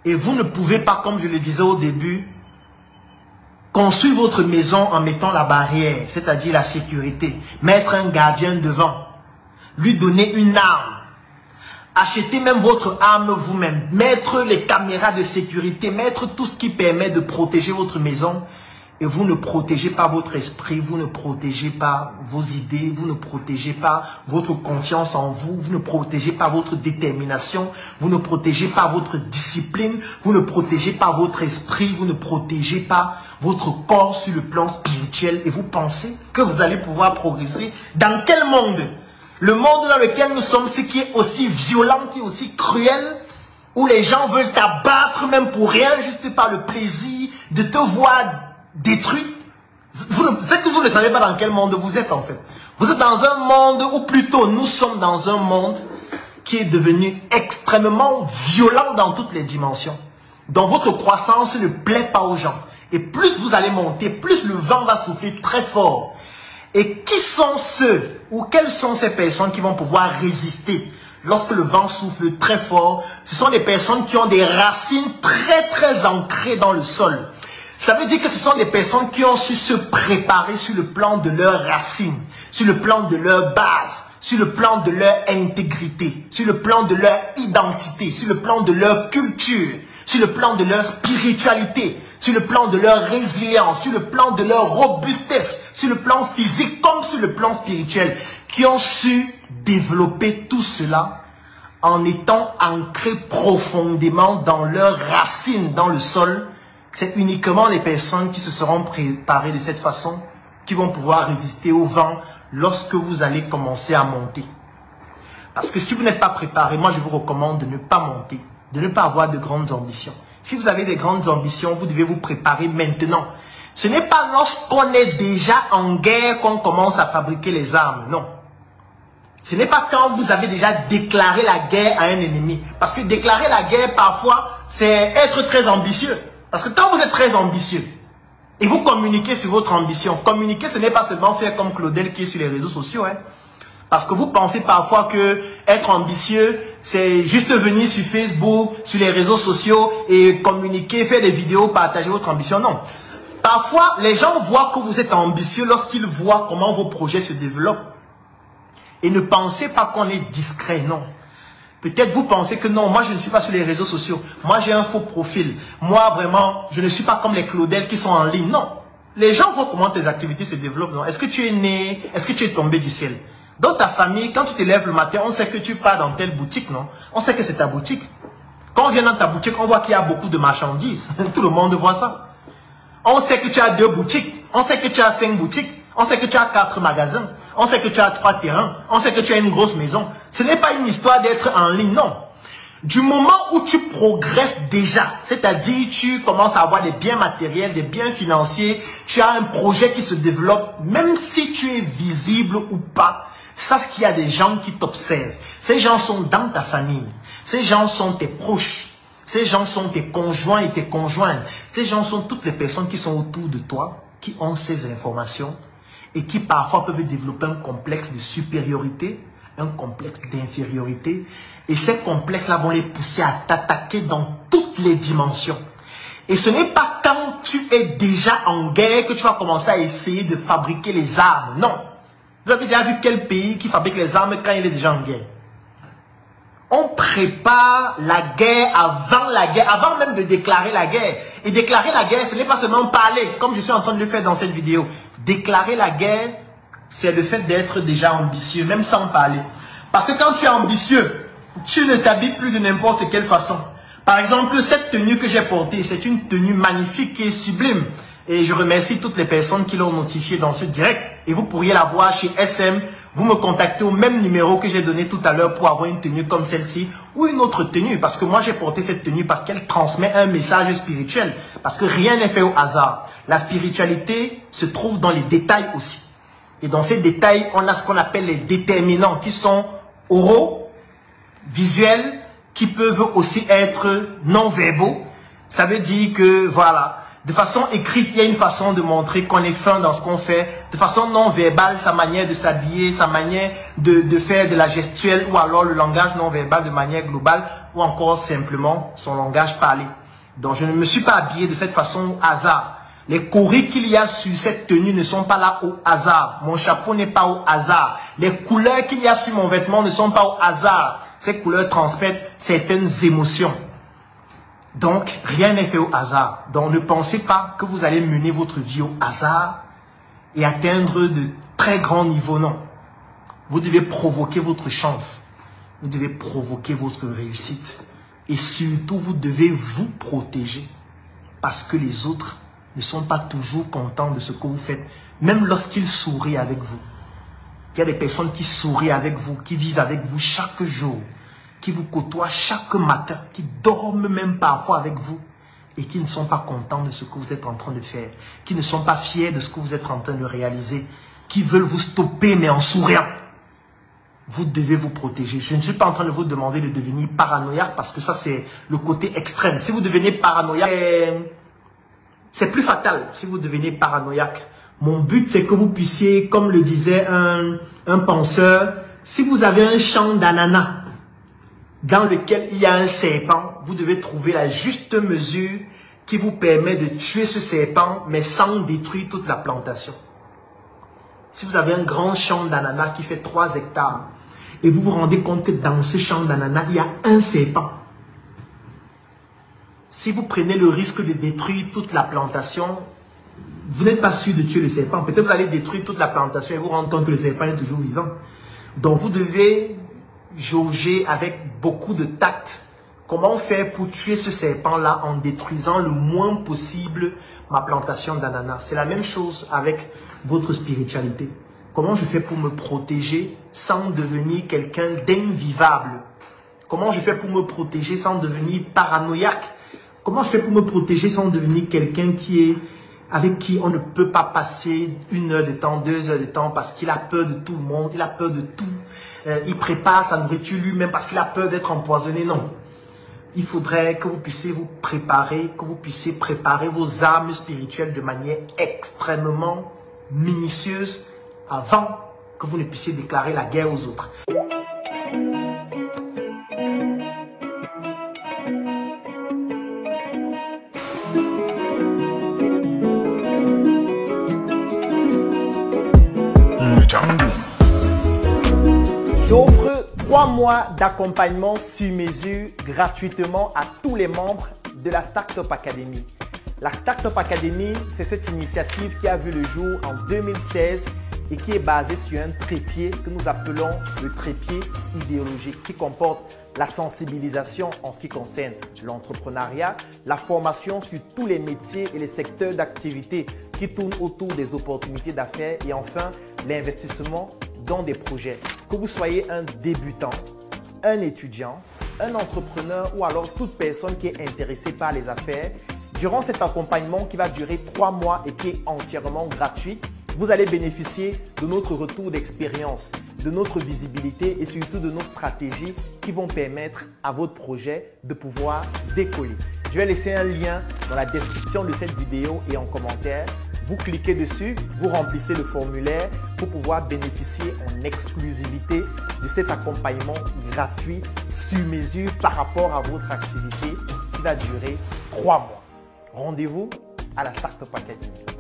Et vous ne pouvez pas, comme je le disais au début, construire votre maison en mettant la barrière, c'est-à-dire la sécurité, mettre un gardien devant, lui donner une arme, acheter même votre arme vous-même, mettre les caméras de sécurité, mettre tout ce qui permet de protéger votre maison, et vous ne protégez pas votre esprit, vous ne protégez pas vos idées, vous ne protégez pas votre confiance en vous, vous ne protégez pas votre détermination, vous ne protégez pas votre discipline, vous ne protégez pas votre esprit, vous ne protégez pas votre corps sur le plan spirituel, et vous pensez que vous allez pouvoir progresser. Dans quel monde? Le monde dans lequel nous sommes, ce qui est aussi violent, qui est aussi cruel, où les gens veulent t'abattre même pour rien, juste par le plaisir de te voir détruit. C'est que vous ne savez pas dans quel monde vous êtes en fait. Vous êtes dans un monde, ou plutôt nous sommes dans un monde qui est devenu extrêmement violent dans toutes les dimensions. dont votre croissance ne plaît pas aux gens. Et plus vous allez monter, plus le vent va souffler très fort. Et qui sont ceux ou quelles sont ces personnes qui vont pouvoir résister lorsque le vent souffle très fort? Ce sont des personnes qui ont des racines très ancrées dans le sol. Ça veut dire que ce sont des personnes qui ont su se préparer sur le plan de leurs racines, sur le plan de leur base, sur le plan de leur intégrité, sur le plan de leur identité, sur le plan de leur culture, sur le plan de leur spiritualité, sur le plan de leur résilience, sur le plan de leur robustesse, sur le plan physique comme sur le plan spirituel, qui ont su développer tout cela en étant ancrés profondément dans leurs racines, dans le sol. C'est uniquement les personnes qui se seront préparées de cette façon qui vont pouvoir résister au vent lorsque vous allez commencer à monter. Parce que si vous n'êtes pas préparé, moi je vous recommande de ne pas monter, de ne pas avoir de grandes ambitions. Si vous avez des grandes ambitions, vous devez vous préparer maintenant. Ce n'est pas lorsqu'on est déjà en guerre qu'on commence à fabriquer les armes, non. Ce n'est pas quand vous avez déjà déclaré la guerre à un ennemi. Parce que déclarer la guerre, parfois, c'est être très ambitieux. Parce que quand vous êtes très ambitieux, et vous communiquez sur votre ambition, communiquer, ce n'est pas seulement faire comme Claudel qui est sur les réseaux sociaux, hein. Parce que vous pensez parfois que être ambitieux, c'est juste venir sur Facebook, sur les réseaux sociaux et communiquer, faire des vidéos, partager votre ambition. Non. Parfois, les gens voient que vous êtes ambitieux lorsqu'ils voient comment vos projets se développent. Et ne pensez pas qu'on est discret, non. Peut-être vous pensez que non, moi je ne suis pas sur les réseaux sociaux. Moi j'ai un faux profil. Moi vraiment, je ne suis pas comme les Claudel qui sont en ligne. Non. Les gens voient comment tes activités se développent. Non. Est-ce que tu es né? Est-ce que tu es tombé du ciel? Dans ta famille, quand tu te lèves le matin, on sait que tu pars dans telle boutique, non? On sait que c'est ta boutique. Quand on vient dans ta boutique, on voit qu'il y a beaucoup de marchandises. Tout le monde voit ça. On sait que tu as 2 boutiques. On sait que tu as 5 boutiques. On sait que tu as 4 magasins. On sait que tu as 3 terrains. On sait que tu as une grosse maison. Ce n'est pas une histoire d'être en ligne, non. Du moment où tu progresses déjà, c'est-à-dire tu commences à avoir des biens matériels, des biens financiers, tu as un projet qui se développe, même si tu es visible ou pas, sache qu'il y a des gens qui t'observent. Ces gens sont dans ta famille. Ces gens sont tes proches. Ces gens sont tes conjoints et tes conjointes. Ces gens sont toutes les personnes qui sont autour de toi, qui ont ces informations et qui parfois peuvent développer un complexe de supériorité, un complexe d'infériorité. Et ces complexes-là vont les pousser à t'attaquer dans toutes les dimensions. Et ce n'est pas quand tu es déjà en guerre que tu vas commencer à essayer de fabriquer les armes. Non. Vous avez déjà vu quel pays qui fabrique les armes quand il est déjà en guerre? On prépare la guerre, avant même de déclarer la guerre. Et déclarer la guerre, ce n'est pas seulement parler, comme je suis en train de le faire dans cette vidéo. Déclarer la guerre, c'est le fait d'être déjà ambitieux, même sans parler. Parce que quand tu es ambitieux, tu ne t'habilles plus de n'importe quelle façon. Par exemple, cette tenue que j'ai portée, c'est une tenue magnifique et sublime. Et je remercie toutes les personnes qui l'ont notifié dans ce direct. Et vous pourriez la voir chez SM. Vous me contactez au même numéro que j'ai donné tout à l'heure pour avoir une tenue comme celle-ci ou une autre tenue. Parce que moi, j'ai porté cette tenue parce qu'elle transmet un message spirituel. Parce que rien n'est fait au hasard. La spiritualité se trouve dans les détails aussi. Et dans ces détails, on a ce qu'on appelle les déterminants qui sont oraux, visuels, qui peuvent aussi être non-verbaux. Ça veut dire que, voilà, de façon écrite, il y a une façon de montrer qu'on est fin dans ce qu'on fait. De façon non verbale, sa manière de s'habiller, sa manière de faire de la gestuelle ou alors le langage non verbal de manière globale ou encore simplement son langage parlé. Donc je ne me suis pas habillé de cette façon au hasard. Les coris qu'il y a sur cette tenue ne sont pas là au hasard. Mon chapeau n'est pas au hasard. Les couleurs qu'il y a sur mon vêtement ne sont pas au hasard. Ces couleurs transmettent certaines émotions. Donc, rien n'est fait au hasard. Donc, ne pensez pas que vous allez mener votre vie au hasard et atteindre de très grands niveaux. Non. Vous devez provoquer votre chance. Vous devez provoquer votre réussite. Et surtout, vous devez vous protéger. Parce que les autres ne sont pas toujours contents de ce que vous faites, même lorsqu'ils sourient avec vous. Il y a des personnes qui sourient avec vous, qui vivent avec vous chaque jour, qui vous côtoient chaque matin, qui dorment même parfois avec vous et qui ne sont pas contents de ce que vous êtes en train de faire, qui ne sont pas fiers de ce que vous êtes en train de réaliser, qui veulent vous stopper mais en souriant. Vous devez vous protéger. Je ne suis pas en train de vous demander de devenir paranoïaque parce que ça c'est le côté extrême. Si vous devenez paranoïaque, c'est plus fatal si vous devenez paranoïaque. Mon but, c'est que vous puissiez, comme le disait un penseur, si vous avez un champ d'ananas dans lequel il y a un serpent, vous devez trouver la juste mesure qui vous permet de tuer ce serpent, mais sans détruire toute la plantation. Si vous avez un grand champ d'ananas qui fait 3 hectares, et vous vous rendez compte que dans ce champ d'ananas, il y a un serpent, si vous prenez le risque de détruire toute la plantation, vous n'êtes pas sûr de tuer le serpent. Peut-être vous allez détruire toute la plantation et vous rendre compte que le serpent est toujours vivant. Donc vous devez jauger avec beaucoup de tact. Comment faire pour tuer ce serpent-là en détruisant le moins possible ma plantation d'ananas? C'est la même chose avec votre spiritualité. Comment je fais pour me protéger sans devenir quelqu'un d'invivable? Comment je fais pour me protéger sans devenir paranoïaque? Comment je fais pour me protéger sans devenir quelqu'un avec qui on ne peut pas passer 1 heure de temps, 2 heures de temps parce qu'il a peur de tout le monde, il a peur de tout. Il prépare sa nourriture lui-même parce qu'il a peur d'être empoisonné. Non. Il faudrait que vous puissiez vous préparer, que vous puissiez préparer vos armes spirituelles de manière extrêmement minutieuse avant que vous ne puissiez déclarer la guerre aux autres. J'offre 3 mois d'accompagnement sur mesure gratuitement à tous les membres de la Startup Academy. La Startup Academy, c'est cette initiative qui a vu le jour en 2016 et qui est basée sur un trépied que nous appelons le trépied idéologique qui comporte la sensibilisation en ce qui concerne l'entrepreneuriat, la formation sur tous les métiers et les secteurs d'activité qui tournent autour des opportunités d'affaires et enfin l'investissement dans des projets. Que vous soyez un débutant, un étudiant, un entrepreneur ou alors toute personne qui est intéressée par les affaires, durant cet accompagnement qui va durer 3 mois et qui est entièrement gratuit, vous allez bénéficier de notre retour d'expérience, de notre visibilité et surtout de nos stratégies qui vont permettre à votre projet de pouvoir décoller. Je vais laisser un lien dans la description de cette vidéo et en commentaire. Vous cliquez dessus, vous remplissez le formulaire pour pouvoir bénéficier en exclusivité de cet accompagnement gratuit sur mesure par rapport à votre activité qui va durer 3 mois. Rendez-vous à la Startup Academy.